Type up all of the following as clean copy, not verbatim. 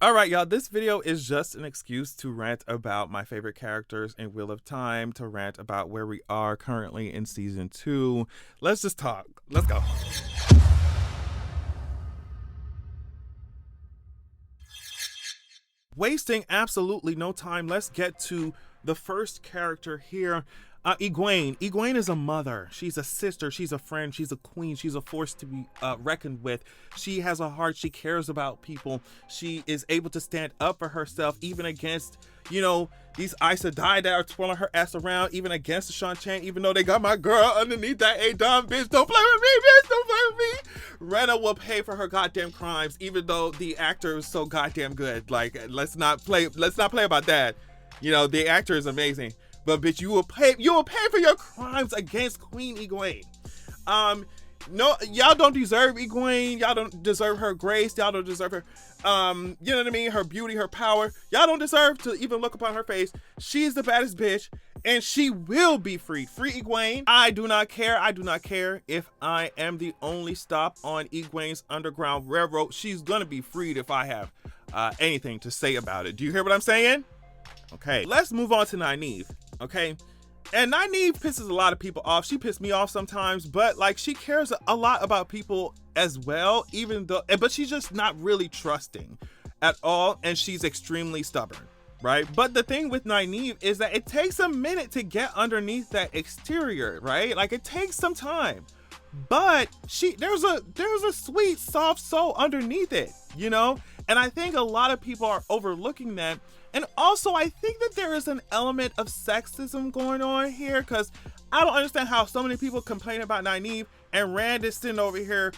All right, y'all, this video is just an excuse to rant about my favorite characters in Wheel of Time, to rant about where we are currently in season 2. Let's just talk. Let's go. Wasting absolutely no time, let's get to the first character here. Egwene. Egwene is a mother. She's a sister. She's a friend. She's a queen. She's a force to be reckoned with. She has a heart. She cares about people. She is able to stand up for herself, even against, you know, these Aes Sedai that are twirling her ass around, even against the Shan-Chan, even though they got my girl underneath that Adon, bitch. Don't play with me, bitch. Don't play with me. Rena will pay for her goddamn crimes, even though the actor is so goddamn good. Like, let's not play about that. You know, the actor is amazing. But bitch, you will pay for your crimes against Queen Egwene. No, y'all don't deserve Egwene. Y'all don't deserve her grace. Y'all don't deserve her, you know what I mean? Her beauty, her power. Y'all don't deserve to even look upon her face. She's the baddest bitch, and she will be freed. Free Egwene. I do not care. I do not care if I am the only stop on Egwene's Underground Railroad. She's gonna be freed if I have anything to say about it. Do you hear what I'm saying? Okay, let's move on to Nynaeve. Okay, and Nynaeve pisses a lot of people off. She pissed me off sometimes, but like, she cares a lot about people as well, even though, but she's just not really trusting at all, and she's extremely stubborn, right? But the thing with Nynaeve is that it takes a minute to get underneath that exterior, right? Like, it takes some time, but there's a sweet, soft soul underneath it, you know? And I think a lot of people are overlooking that. And also, I think that there is an element of sexism going on here, because I don't understand how so many people complain about Nynaeve and Rand is sitting over here,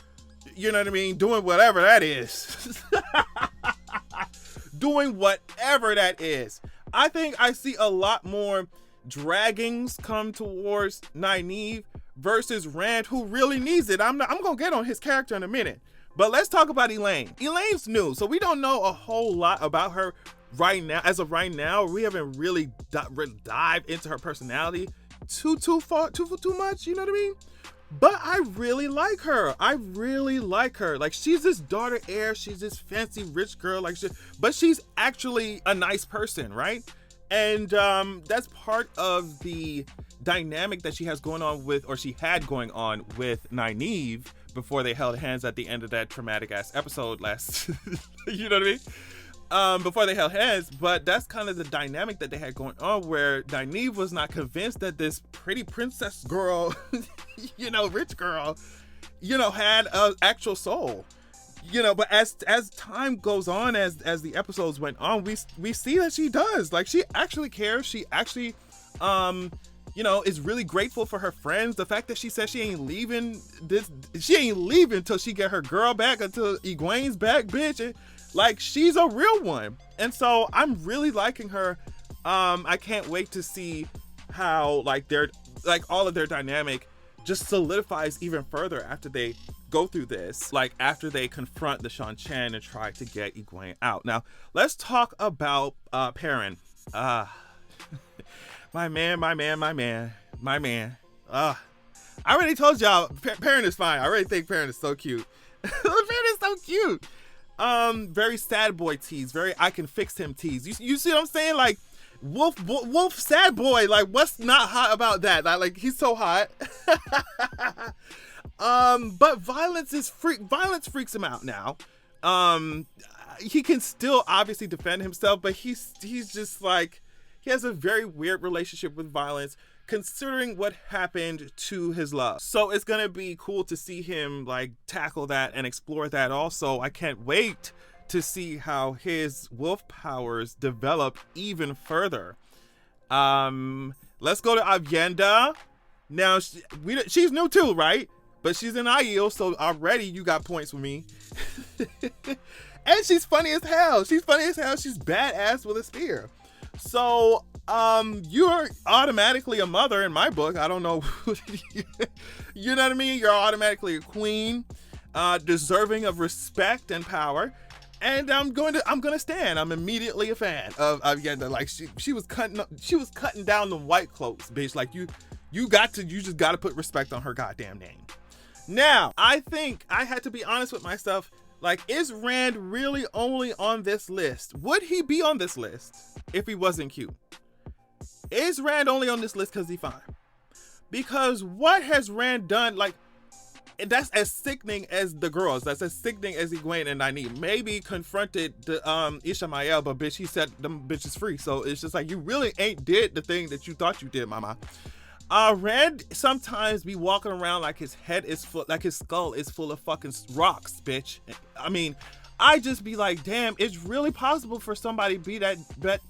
you know what I mean, doing whatever that is. Doing whatever that is. I think I see a lot more draggings come towards Nynaeve versus Rand, who really needs it. I'm gonna get on his character in a minute. But let's talk about Elayne. Elaine's new, so we don't know a whole lot about her right now. As of right now, we haven't really dived into her personality too much, you know what I mean? But I really like her. I really like her. Like, she's this daughter heir, she's this fancy rich girl, like, but she's actually a nice person, right? And that's part of the dynamic that she has going on with, or she had going on with Nynaeve before they held hands at the end of that traumatic ass episode last, you know what I mean? Before they held hands. But that's kind of the dynamic that they had going on, where Nynaeve was not convinced that this pretty princess girl, you know, rich girl, you know, had an actual soul, you know. But as time goes on, as the episodes went on, we see that she does. Like, she actually cares. She actually, you know, is really grateful for her friends. The fact that she says she ain't leaving until she get her girl back, until Egwene's back, bitch. And, like, she's a real one. And so I'm really liking her. I can't wait to see how, like, all of their dynamic just solidifies even further after they go through this, like, after they confront the Shan-Chan and try to get Egwene out. Now, let's talk about Perrin. My man. I already told y'all, Perrin is fine. I already think Perrin is so cute. Perrin is so cute. Very sad boy tease, very I can fix him tease. You see what I'm saying? Like, wolf sad boy. Like, what's not hot about that? Like, he's so hot. But violence freaks him out now. He can still obviously defend himself, but he's just like, he has a very weird relationship with violence, considering what happened to his love. So it's gonna be cool to see him, like, tackle that and explore that also. I can't wait to see how his wolf powers develop even further. Let's go to Aviendha. Now, she's new too, right? But she's in Aiel, so already you got points with me. And she's funny as hell. She's badass with a spear. So, you're automatically a mother in my book. I don't know. You know what I mean? You're automatically a queen, deserving of respect and power. And I'm gonna stand. I'm immediately a fan of Aviendha. Like, she was cutting down the white cloaks, bitch. Like, you just gotta put respect on her goddamn name. Now, I think I had to be honest with myself Like, is Rand really only on this list? Would he be on this list if he wasn't cute? Is Rand only on this list because he's fine? Because what has Rand done? Like, that's as sickening as the girls. That's as sickening as Egwene and Nynaeve. Maybe confronted the Ishamael, but bitch, he set them bitches free. So it's just like, you really ain't did the thing that you thought you did, mama. Rand sometimes be walking around like his head is full, like his skull is full of fucking rocks, bitch. I mean, I just be like, damn, it's really possible for somebody to be that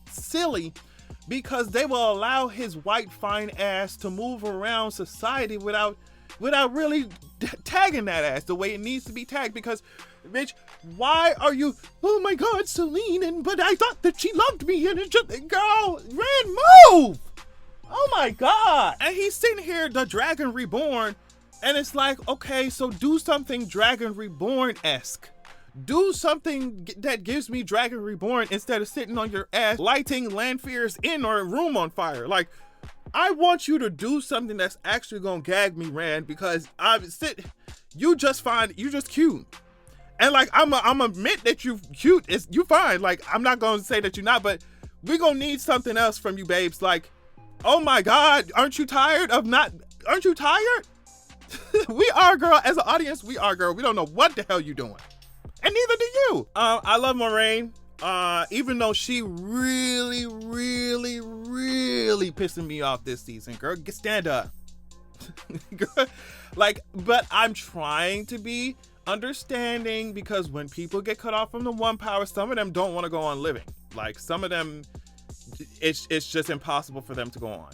silly, because they will allow his white fine ass to move around society without really tagging that ass the way it needs to be tagged. Because, bitch, why are you, oh my god, Celine, but I thought that she loved me, and it's just, girl, Rand, move! Oh my god! And he's sitting here, the Dragon Reborn, and it's like, okay, so do something Dragon Reborn-esque. Do something that gives me Dragon Reborn instead of sitting on your ass lighting Lanfear's inn or room on fire. Like, I want you to do something that's actually gonna gag me, Rand, because you just cute. And like, I'm admit that you cute, you fine. Like, I'm not gonna say that you're not, but we're gonna need something else from you, babes. Like, oh my god, aren't you tired? We are, girl. As an audience, we are, girl. We don't know what the hell you doing. And neither do you. I love Moiraine. Even though she really pissing me off this season, girl, stand up. Girl, like, but I'm trying to be understanding, because when people get cut off from the one power, some of them don't want to go on living. Like, some of them, it's just impossible for them to go on.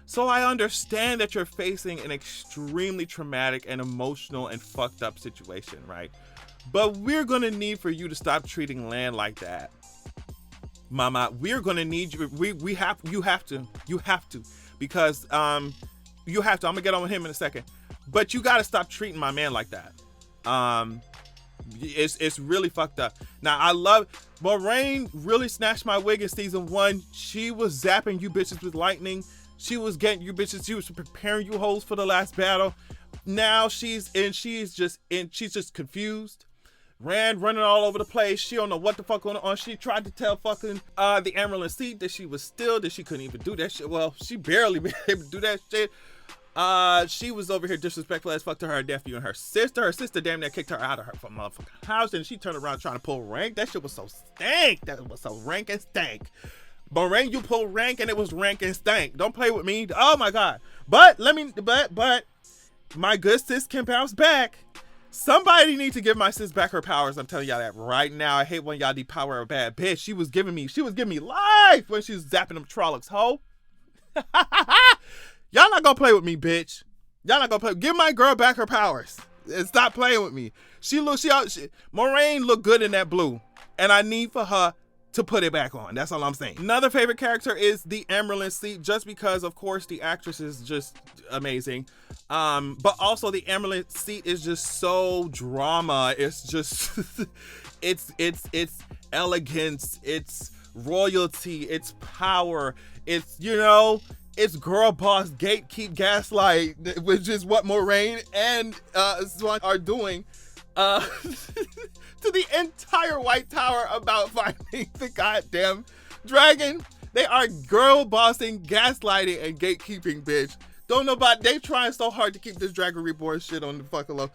So I understand that you're facing an extremely traumatic and emotional and fucked up situation, right? But we're gonna need for you to stop treating Lan like that, mama. We're gonna need you. You have to, because you have to. I'm gonna get on with him in a second, but you gotta stop treating my man like that. It's really fucked up. Now, I love Moiraine. Really snatched my wig in season 1. She was zapping you bitches with lightning. She was getting you bitches. She was preparing you hoes for the last battle. Now she's just confused. Rand running all over the place. She don't know what the fuck going on. She tried to tell fucking the Emerald Seat that she was still, that she couldn't even do that shit. Well, she barely been able to do that shit. She was over here disrespectful as fuck to her nephew and her sister. Her sister damn near kicked her out of her motherfucking house, and she turned around trying to pull rank. That shit was so stank. That was so rank and stank. Moiraine, you pull rank and it was rank and stank. Don't play with me. Oh my god. But my good sis can bounce back. Somebody need to give my sis back her powers. I'm telling y'all that right now. I hate when y'all depower a bad bitch. She was giving me life when she was zapping them Trollocs, ho. Y'all not gonna play with me, bitch. Y'all not gonna play. Give my girl back her powers and stop playing with me. Moiraine look good in that blue, and I need for her to put it back on. That's all I'm saying. Another favorite character is the Emerald Seat, just because, of course, the actress is just amazing. But also the Emerald Seat is just so drama. It's just it's elegance, it's royalty, it's power, it's, you know, it's girl boss, gatekeep, gaslight, which is what Moiraine and Siuan are doing to the entire White Tower about finding the goddamn dragon. They are girl bossing, gaslighting, and gatekeeping, bitch. Don't know about, they trying so hard to keep this Dragon Reborn shit on the fucking low.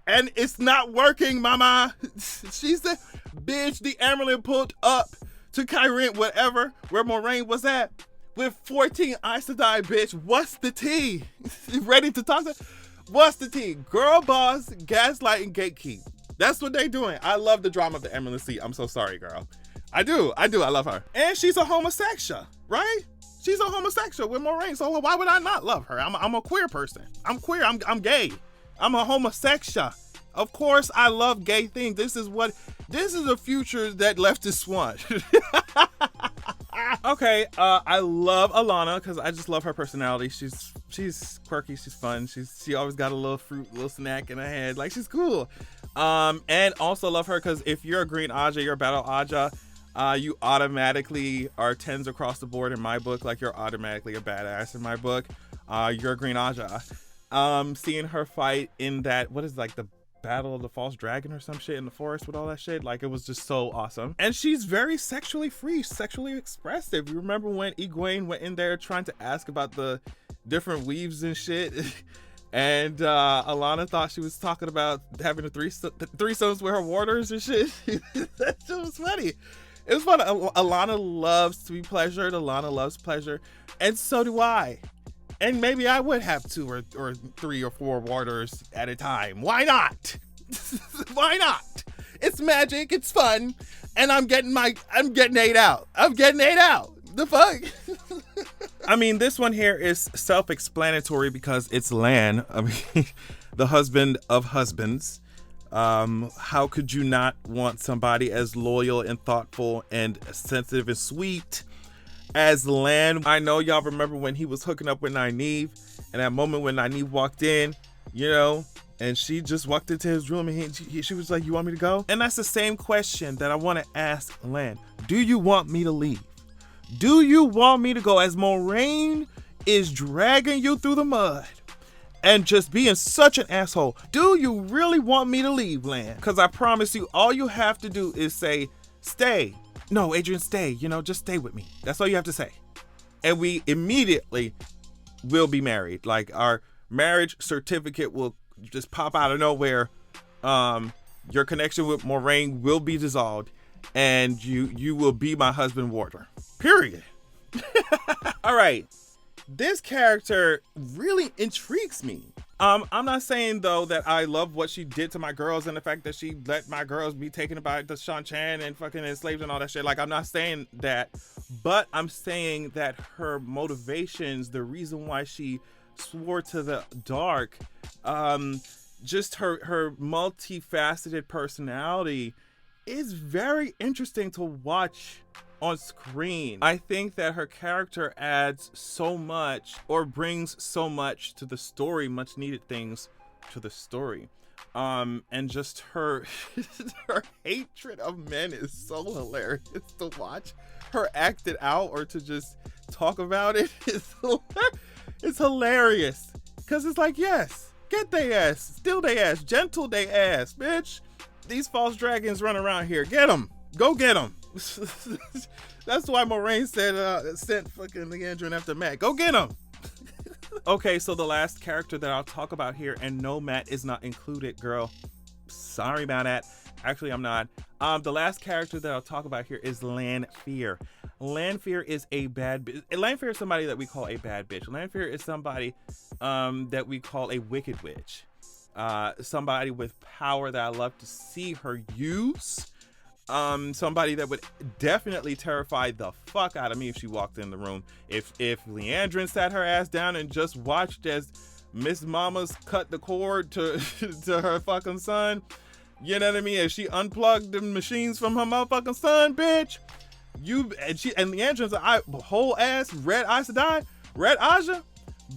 And it's not working, mama. She said, bitch, the Emerald pulled up to Kyrin, whatever, where Moiraine was at, with 14 Aes Sedai, bitch. What's the tea? Ready to talk to? What's the tea? Girl boss, gaslight, and gatekeep. That's what they doing. I love the drama of the Emerald Seat. I'm so sorry, girl. I do. I love her. And she's a homosexual, right? She's a homosexual with Moiraine. So why would I not love her? I'm a queer person. I'm queer. I'm gay. I'm a homosexual. Of course, I love gay things. This is a future that leftists want. Okay, I love Alanna because I just love her personality. She's quirky, she's fun. She always got a little fruit, little snack in her head. Like, she's cool. And also love her because if you're a green Aja, you're a battle Aja, you automatically are 10s across the board in my book. Like, you're automatically a badass in my book. You're a green Aja. Seeing her fight in that, what is like the battle of the false dragon or some shit in the forest with all that shit. Like, it was just so awesome. And she's very sexually free, sexually expressive. You remember when Egwene went in there trying to ask about the different weaves and shit? And Alanna thought she was talking about having threesomes with her warders and shit. That shit was funny. It was fun. Alanna loves to be pleasured. Alanna loves pleasure. And so do I. And maybe I would have 2 or 3 or 4 warders at a time. Why not? Why not? It's magic. It's fun. And I'm getting ate out. I'm getting ate out. The fuck? I mean, this one here is self-explanatory because it's Lan. I mean, the husband of husbands. How could you not want somebody as loyal and thoughtful and sensitive and sweet as Lan? I know y'all remember when he was hooking up with Nynaeve, and that moment when Nynaeve walked in, you know, and she just walked into his room and she was like, "You want me to go?" And that's the same question that I want to ask Lan. Do you want me to leave? Do you want me to go as Moiraine is dragging you through the mud and just being such an asshole? Do you really want me to leave, Lan? Because I promise you, all you have to do is say, stay. No, Adrian, stay. You know, just stay with me. That's all you have to say. And we immediately will be married. Like, our marriage certificate will just pop out of nowhere. Your connection with Moiraine will be dissolved. And you will be my husband warder. Period. All right. This character really intrigues me. I'm not saying though that I love what she did to my girls and the fact that she let my girls be taken by the Shan Chan and fucking enslaved and all that shit. Like, I'm not saying that, but I'm saying that her motivations, the reason why she swore to the dark, just her multifaceted personality is very interesting to watch on screen. I think that her character adds so much, or brings so much to the story, much needed things to the story. And just her her hatred of men is so hilarious to watch. Her act it out or to just talk about it is it's hilarious. Cause it's like, yes, get they ass, steal they ass, gentle they ass, bitch. These false dragons run around here. Get them. Go get them. That's why Moiraine said sent fucking Liandrin after Matt. Go get him. Okay, so the last character that I'll talk about here, and no, Matt is not included, girl. Sorry about that. Actually, I'm not. The last character that I'll talk about here is Lanfear. Lanfear is a bad bitch. Lanfear is somebody that we call a bad bitch. Lanfear is somebody that we call a wicked witch. Somebody with power that I love to see her use. Somebody that would definitely terrify the fuck out of me if she walked in the room. If Liandrin sat her ass down and just watched as Miss Mama's cut the cord to her fucking son, you know what I mean? If she unplugged the machines from her motherfucking son, bitch, and Liandrin's whole ass red Aja.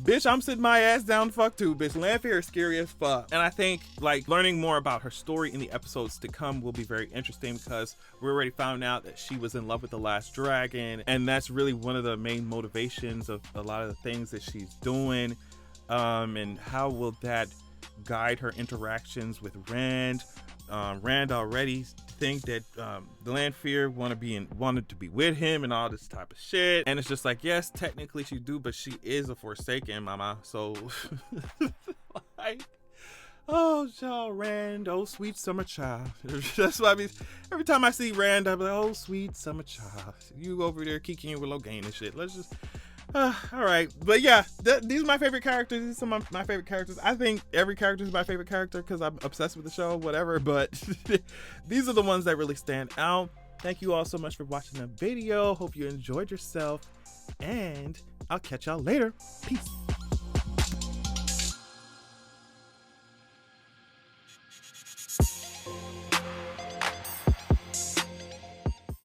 Bitch, I'm sitting my ass down fuck too, bitch. Lanfear is scary as fuck. And I think, like, learning more about her story in the episodes to come will be very interesting because we already found out that she was in love with the last dragon. And that's really one of the main motivations of a lot of the things that she's doing. And how will that guide her interactions with Rand? Rand already think that the Lanfear wanted to be with him and all this type of shit, and it's just like, yes, technically she do, but she is a Forsaken, mama. So like, oh child, Rand, oh sweet summer child. That's why every time I see Rand, I'm like, oh sweet summer child, you over there kicking with Logain and shit. Let's just all right, but yeah, these are my favorite characters. These are some of my favorite characters. I think every character is my favorite character because I'm obsessed with the show, whatever, but these are the ones that really stand out. Thank you all so much for watching the video. Hope you enjoyed yourself, and I'll catch y'all later. Peace.